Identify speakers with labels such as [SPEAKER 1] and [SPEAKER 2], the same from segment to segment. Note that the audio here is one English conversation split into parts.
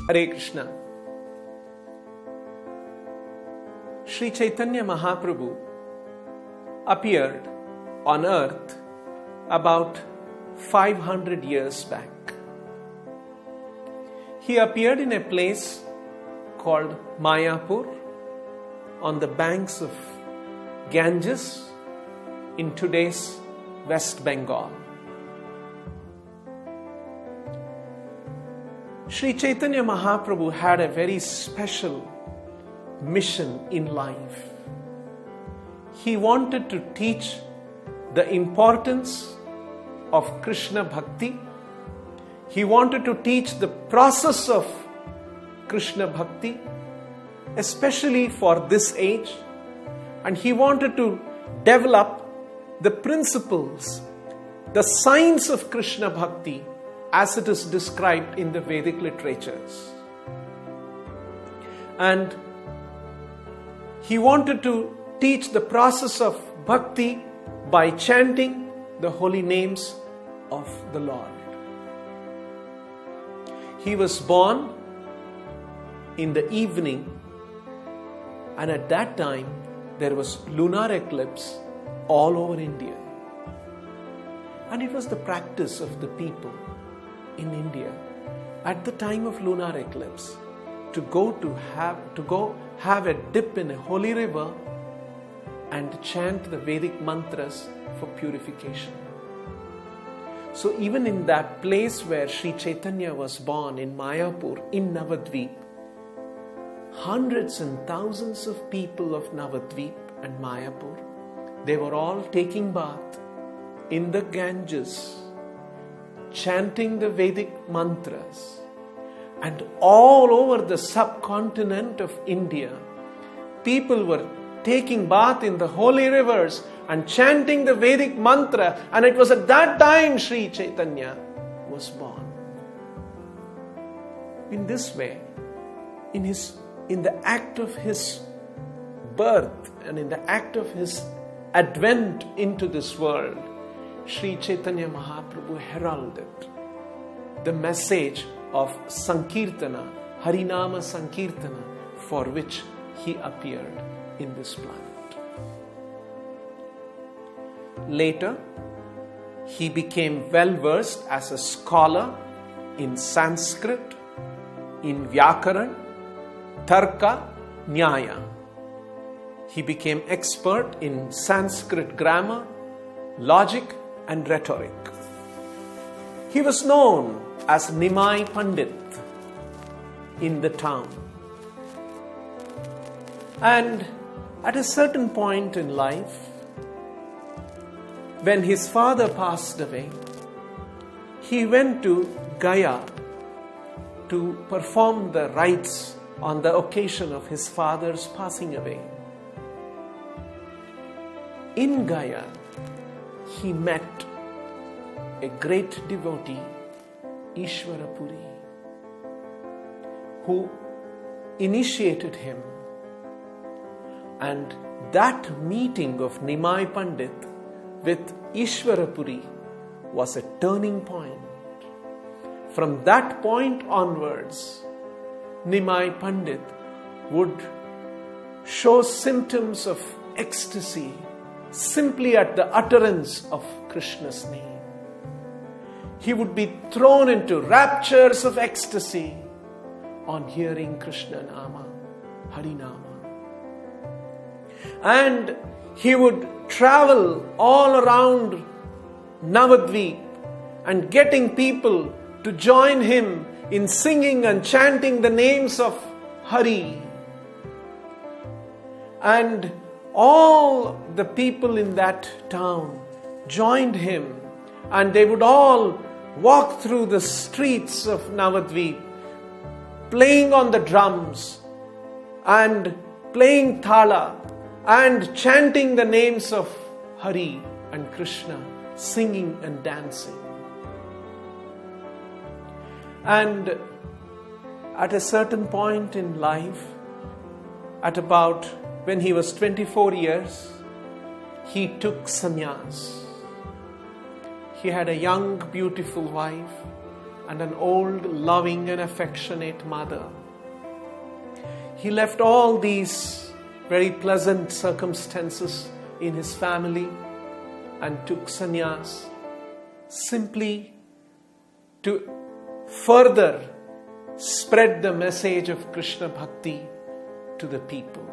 [SPEAKER 1] Hare Krishna. Sri Chaitanya Mahaprabhu appeared on earth about 500 years back. He appeared in a place called Mayapur on the banks of Ganges in today's West Bengal. Sri Chaitanya Mahaprabhu had a very special mission in life. He wanted to teach the importance of Krishna Bhakti. He wanted to teach the process of Krishna Bhakti, especially for this age. And he wanted to develop the principles, the science of Krishna Bhakti as it is described in the Vedic literatures. And he wanted to teach the process of bhakti by chanting the holy names of the Lord. He was born in the evening, and at that time there was lunar eclipse all over India. And it was the practice of the people in India at the time of lunar eclipse to go have a dip in a holy river and chant the Vedic mantras for purification. So even in that place where Sri Chaitanya was born in Mayapur in Navadvip, hundreds and thousands of people of Navadvip and Mayapur, they were all taking bath in the Ganges, chanting the Vedic mantras. And all over the subcontinent of India, people were taking bath in the holy rivers and chanting the Vedic mantra. And it was at that time Sri Chaitanya was born. In this way, in the act of his birth and in the act of his advent into this world, Sri Chaitanya Mahaprabhu heralded the message of Sankirtana, Harinama Sankirtana, for which he appeared in this planet. Later, he became well versed as a scholar in Sanskrit, in Vyakaran, Tarka, Nyaya. He became expert in Sanskrit grammar, logic, and rhetoric. He was known as Nimai Pandit in the town. And at a certain point in life, when his father passed away, he went to Gaya to perform the rites on the occasion of his father's passing away. In Gaya, he met a great devotee, Ishwarapuri, who initiated him. And that meeting of Nimai Pandit with Ishwarapuri was a turning point. From that point onwards, Nimai Pandit would show symptoms of ecstasy simply at the utterance of Krishna's name. He would be thrown into raptures of ecstasy on hearing Krishna Nama, Harinama. And he would travel all around Navadvip and getting people to join him in singing and chanting the names of Hari. And all the people in that town joined him, and they would all walk through the streets of Navadvip, playing on the drums and playing thala and chanting the names of Hari and Krishna, singing and dancing. And at a certain point in life, at about when he was 24 years, he took sannyas. he had a young, beautiful wife and an old, loving and affectionate mother. He left all these very pleasant circumstances in his family and took sannyas simply to further spread the message of Krishna Bhakti to the people.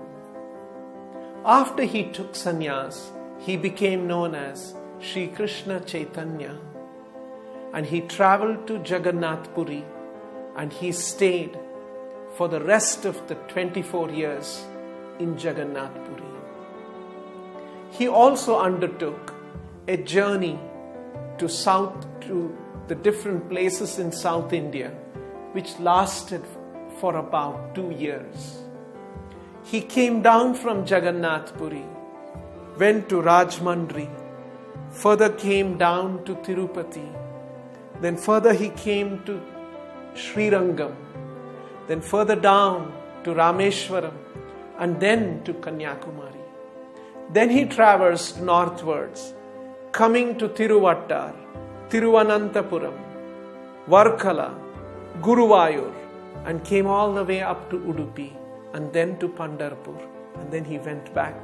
[SPEAKER 1] After he took sannyas, he became known as Sri Krishna Chaitanya, and he traveled to Jagannath Puri and he stayed for the rest of the 24 years in Jagannath Puri. He also undertook a journey to the different places in South India, which lasted for about 2 years. He came down from Jagannath Puri, went to Rajmandri, further came down to Tirupati, then further he came to Srirangam, then further down to Rameshwaram, and then to Kanyakumari. Then he traversed northwards, coming to Tiruvattar, Tiruvananthapuram, Varkala, Guruvayur, and came all the way up to Udupi, and then to Pandharpur, and then he went back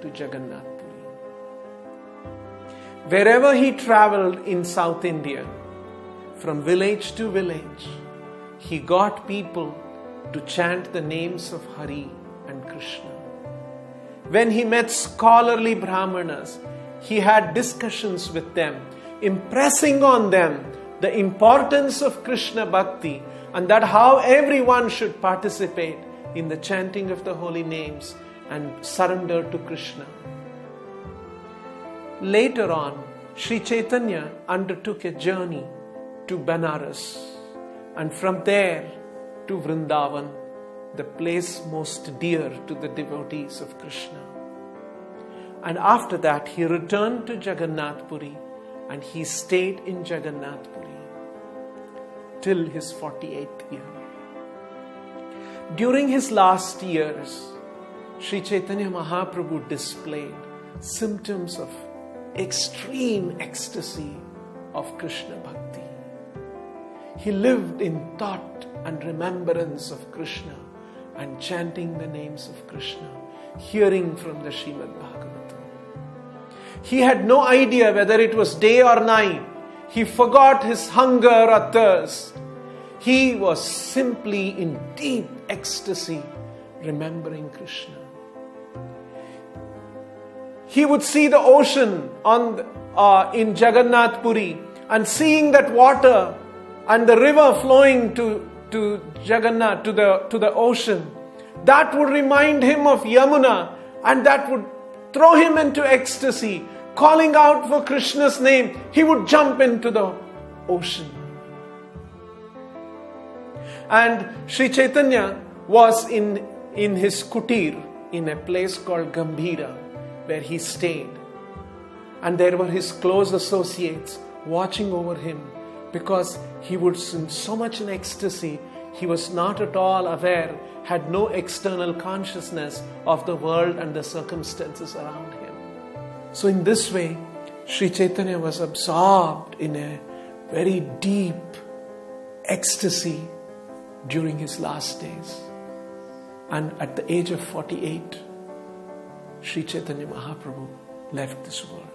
[SPEAKER 1] to Jagannath Puri. Wherever he traveled in South India, from village to village, he got people to chant the names of Hari and Krishna. When he met scholarly Brahmanas, he had discussions with them, impressing on them the importance of Krishna Bhakti and that how everyone should participate in the chanting of the holy names and surrender to Krishna. Later on, Sri Chaitanya undertook a journey to Benares, and from there to Vrindavan, the place most dear to the devotees of Krishna. And after that, he returned to Jagannath Puri and he stayed in Jagannath Puri till his 48th year. During his last years, Sri Chaitanya Mahaprabhu displayed symptoms of extreme ecstasy of Krishna Bhakti. He lived in thought and remembrance of Krishna and chanting the names of Krishna, hearing from the Srimad Bhagavatam. He had no idea whether it was day or night. He forgot his hunger or thirst. He was simply in deep ecstasy, remembering Krishna. He would see the ocean in Jagannath Puri, and seeing that water and the river flowing to Jagannath, to the ocean, that would remind him of Yamuna, and that would throw him into ecstasy. Calling out for Krishna's name, he would jump into the ocean. And Sri Chaitanya was in his kutir in a place called Gambhira, where he stayed. And there were his close associates watching over him, because he was in so much in ecstasy, he was not at all aware, had no external consciousness of the world and the circumstances around him. So in this way, Sri Chaitanya was absorbed in a very deep ecstasy during his last days. And at the age of 48, Sri Chaitanya Mahaprabhu left this world.